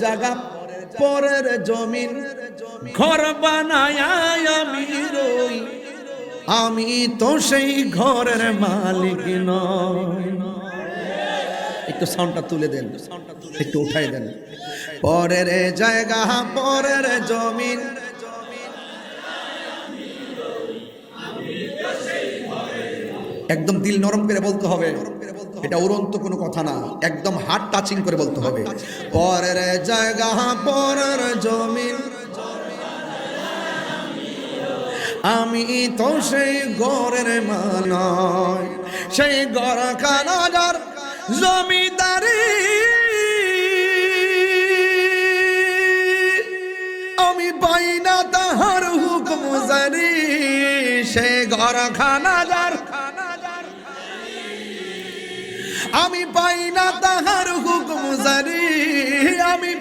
জায়গা পরের জমিন ঘর বানায় আমি রই, আমি তো সেই ঘরের মালিক নই। একটু সাউন্ডটা তুলে দেন, একটু উঠাই দেন। পরের জায়গা পরের জমিন, একদম দিল নরম করে বলতে হবে, এটা উড়ন্ত কোনো কথা না, একদম হার্ট টাচিং করে বলতে হবে। পরের জায়গা পরের জমিন, আমি তো সেই ঘরের মানয়, সেই ঘর খানার জমিদারি আমি পাই না তাহার হুকুম জারি, সেই ঘর খানার আমি পাই না তাহার হুকুম জারি,